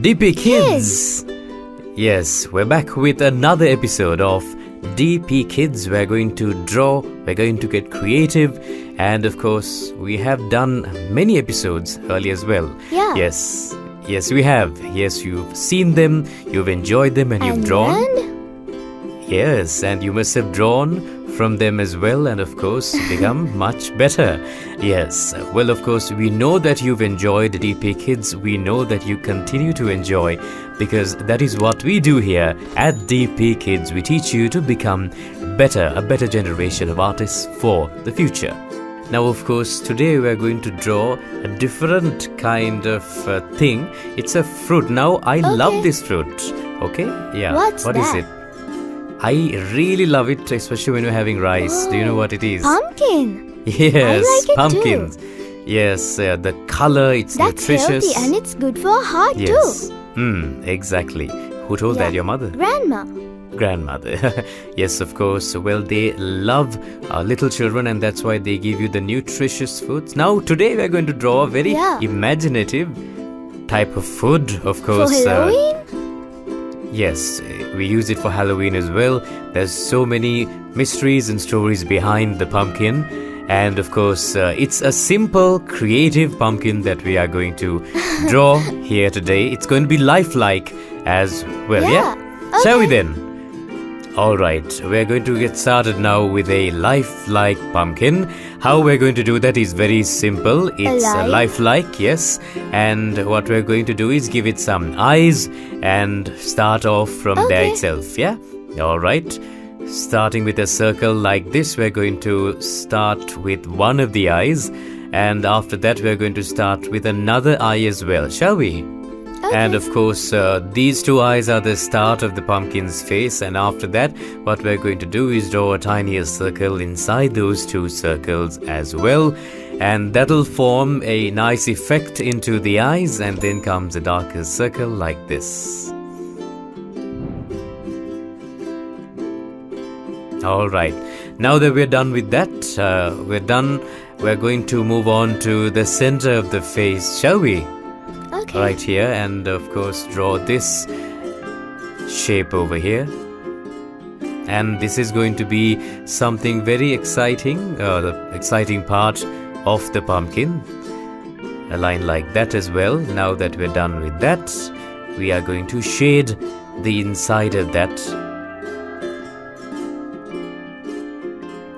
DP Kids! Yes, we're back with another episode of DP Kids. We're going to draw, we're going to get creative, and of course, we have done many episodes earlier as well. Yeah. Yes, we have. Yes, you've seen them, you've enjoyed them, and you've drawn. Yes, and you must have drawn from them as well, and of course become much better. Yes, well, of course, we know that you've enjoyed DP Kids. We know that you continue to enjoy, because that is what we do here at DP Kids. We teach you to become better, a better generation of artists for the future. Now, of course, today we are going to draw a different kind of thing. It's a fruit. Now, I love this fruit. Okay? Yeah. What is it? I really love it, especially when you're having rice. Do you know what it is? Pumpkin. Yes, I like it pumpkins. Too. Yes, the color, it's That's nutritious. Healthy and it's good for our heart too. Exactly. Who told that? Your mother? Grandmother. Yes, of course. Well, they love little children, and that's why they give you the nutritious foods. Now, today we're going to draw a very imaginative type of food, of course. For Halloween? Yes, we use it for Halloween as well. There's so many mysteries and stories behind the pumpkin. And of course, it's a simple, creative pumpkin that we are going to draw here today. It's going to be lifelike as well, yeah? Okay. Shall we then? Alright, we're going to get started now with a lifelike pumpkin. How we're going to do that is very simple. It's a lifelike, yes. And what we're going to do is give it some eyes and start off from there itself, yeah? Alright, starting with a circle like this, we're going to start with one of the eyes. And after that, we're going to start with another eye as well, shall we? And of course, these two eyes are the start of the pumpkin's face, and after that, what we're going to do is draw a tinier circle inside those two circles as well, and that'll form a nice effect into the eyes, and then comes a darker circle like this. Alright, now that we're done with that, we're going to move on to the center of the face, shall we? Right here, and of course draw this shape over here, and this is going to be something very exciting, the exciting part of the pumpkin, a line like that as well. Now that we're done with that, we are going to shade the inside of that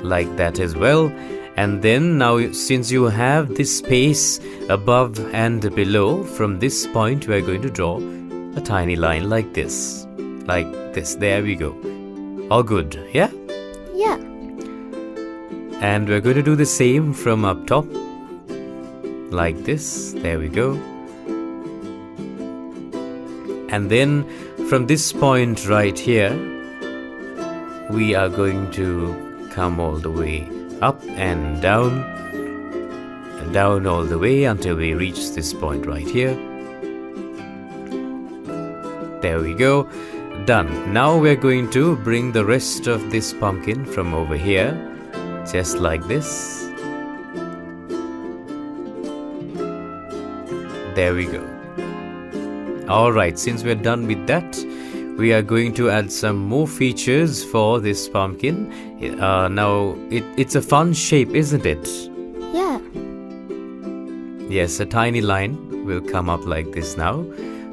like that as well. And then now, since you have this space above and below, from this point we are going to draw a tiny line like this. There we go. All good, yeah? Yeah. And we're going to do the same from up top, like this. There we go. And then from this point right here, we are going to come all the way up and down all the way until we reach this point right here. There we go. Done. Now we're going to bring the rest of this pumpkin from over here, just like this. There we go. Alright, since we're done with that, we are going to add some more features for this pumpkin. Now, it's a fun shape, isn't it? Yeah. Yes, a tiny line will come up like this now.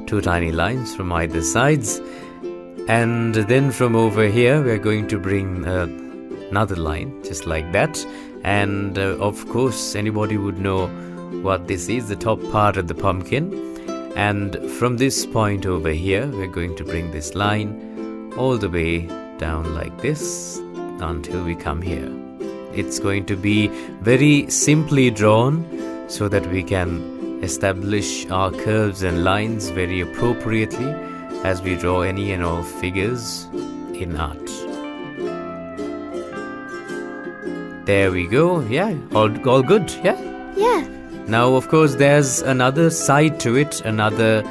Two tiny lines from either sides. And then from over here, we're going to bring another line, just like that. And of course, anybody would know what this is, the top part of the pumpkin. And from this point over here, we're going to bring this line all the way down like this until we come here. It's going to be very simply drawn so that we can establish our curves and lines very appropriately as we draw any and all figures in art. There we go. Yeah, all good. Yeah? Yeah. Now, of course, there's another side to it, another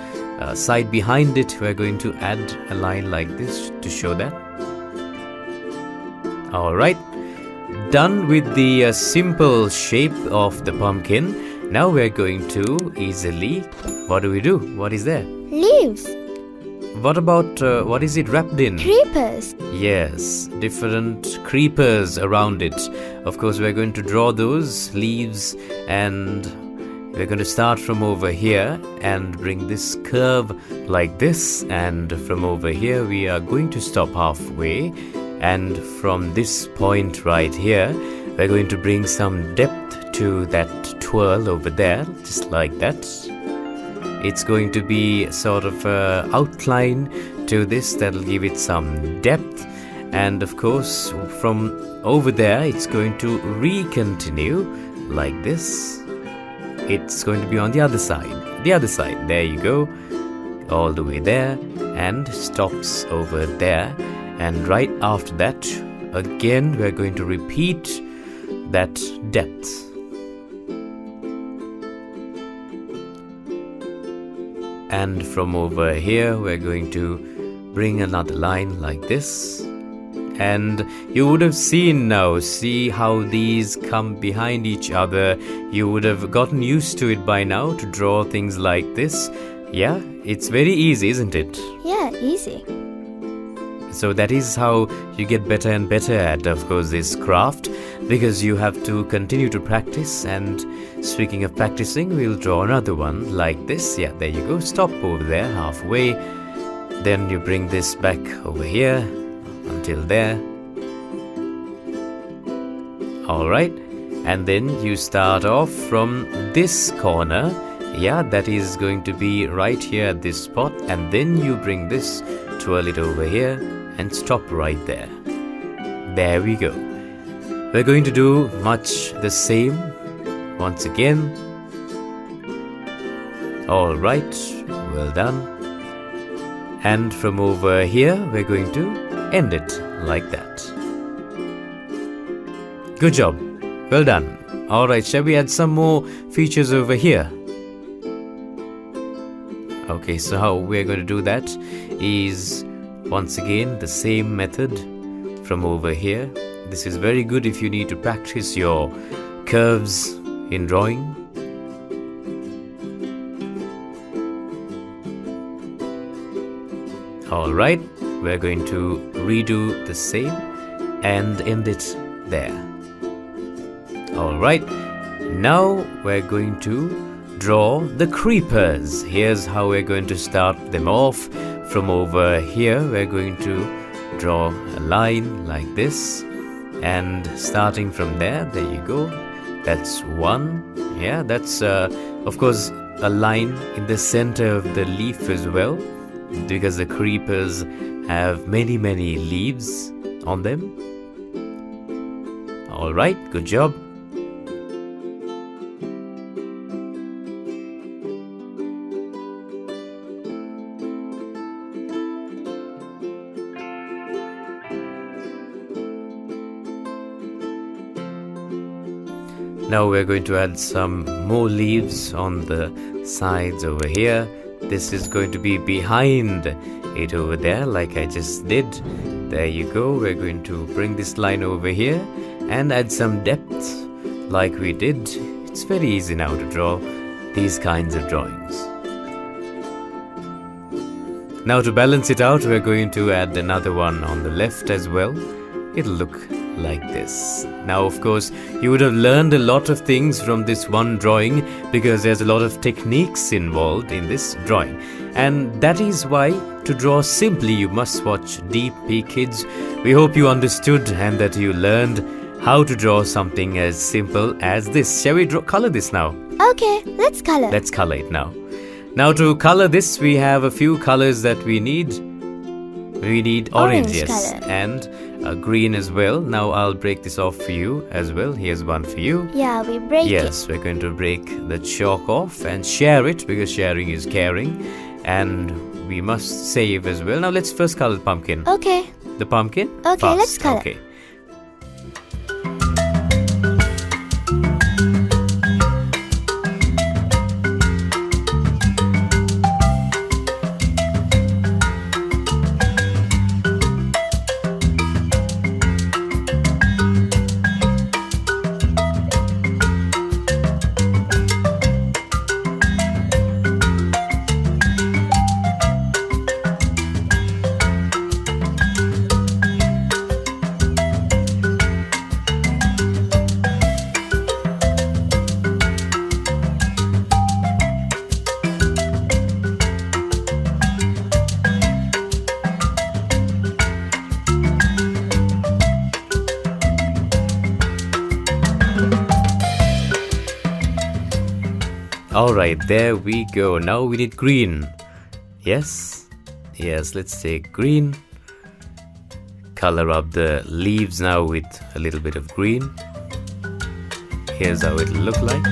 side behind it. We're going to add a line like this to show that. Alright, done with the simple shape of the pumpkin. Now we're going to easily, what do? What is there? Leaves. What about, what is it wrapped in? Creepers. Yes, different creepers around it. Of course, we're going to draw those leaves, and we're going to start from over here and bring this curve like this, and from over here we are going to stop halfway, and from this point right here we're going to bring some depth to that twirl over there, just like that. It's going to be sort of an outline to this that'll give it some depth, and of course from over there it's going to re-continue like this. It's going to be on the other side, there you go, all the way there, and stops over there. And right after that, again we're going to repeat that depth. And from over here we're going to bring another line like this, and you would have seen now, see how these come behind each other. You would have gotten used to it by now to draw things like this. Yeah, it's very easy, isn't it? Yeah, easy. So that is how you get better and better at, of course, this craft, because you have to continue to practice. And speaking of practicing, we'll draw another one like this. Yeah, there you go. Stop over there halfway. Then you bring this back over here until there. Alright, and then you start off from this corner. Yeah, that is going to be right here at this spot, and then you bring this, twirl it over here and stop right there. There we go. We're going to do much the same once again. Alright, well done. And from over here we're going to end it like that. Good job, well done. Alright, shall we add some more features over here? Okay, so how we're going to do that is once again the same method from over here. This is very good if you need to practice your curves in drawing. Alright, we're going to redo the same and end it there. Alright, now we're going to draw the creepers. Here's how we're going to start them off. From over here we're going to draw a line like this, and starting from there you go. That's one. Yeah, that's of course a line in the center of the leaf as well, because the creepers have many leaves on them. Alright, good job. Now we're going to add some more leaves on the sides over here. This is going to be behind it over there, like I just did. There you go. We're going to bring this line over here and add some depth like we did. It's very easy now to draw these kinds of drawings. Now to balance it out, we're going to add another one on the left as well. It'll look like this. Now of course you would have learned a lot of things from this one drawing, because there's a lot of techniques involved in this drawing, and that is why to draw simply you must watch DPKIDS. We hope you understood and that you learned how to draw something as simple as this. Shall we color this now? Okay, let's color. Let's color it now. Now to color this we have a few colors that we need. We need orange, yes, color. and green as well. Now I'll break this off for you as well. Here's one for you. Yeah, we break it. Yes, we're going to break the chalk off and share it, because sharing is caring, and we must save as well. Now let's first color the pumpkin. Okay. The pumpkin? Okay, Fast. let's color. Okay. Alright, there we go. Now we need green. Yes, let's take green. Color up the leaves now with a little bit of green. Here's how it look like.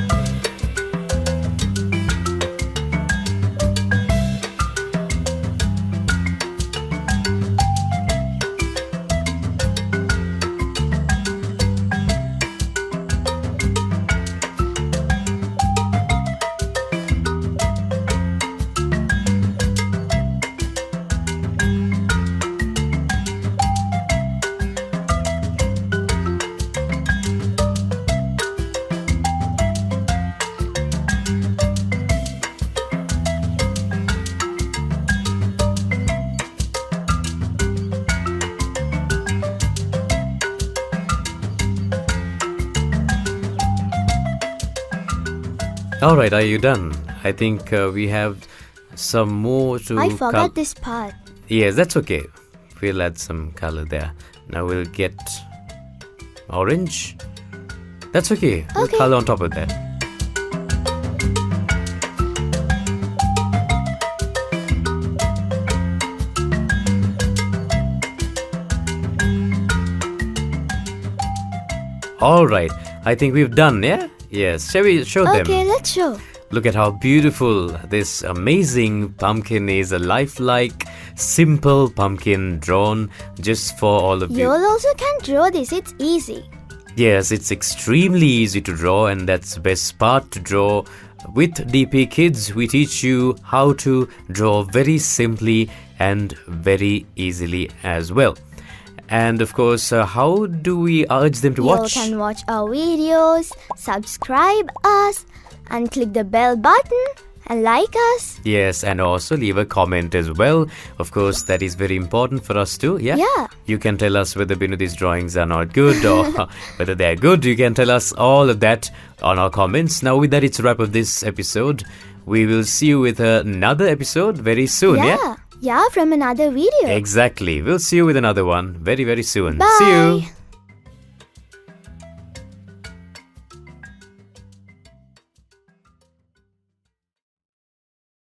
Alright, are you done? I think we have some more to... I forgot this part. Yes, that's okay. We'll add some color there. Now we'll get orange. That's okay. We'll Okay. color on top of that. Alright, I think we've done, yeah? Yes, shall we show them? Okay, let's show. Look at how beautiful this amazing pumpkin is. A lifelike, simple pumpkin drawn just for all of You you. also can draw this. It's easy. Yes, it's extremely easy to draw, and that's the best part to draw. With DP Kids, we teach you how to draw very simply and very easily as well. And of course, how do we urge them to watch? You can watch our videos, subscribe us, and click the bell button and like us. Yes, and also leave a comment as well. Of course, that is very important for us too. Yeah. Yeah. You can tell us whether these drawings are not good or whether they are good. You can tell us all of that on our comments. Now, with that, it's a wrap of this episode. We will see you with another episode very soon. Yeah. Yeah, from another video. Exactly. We'll see you with another one very, very soon. Bye. See you.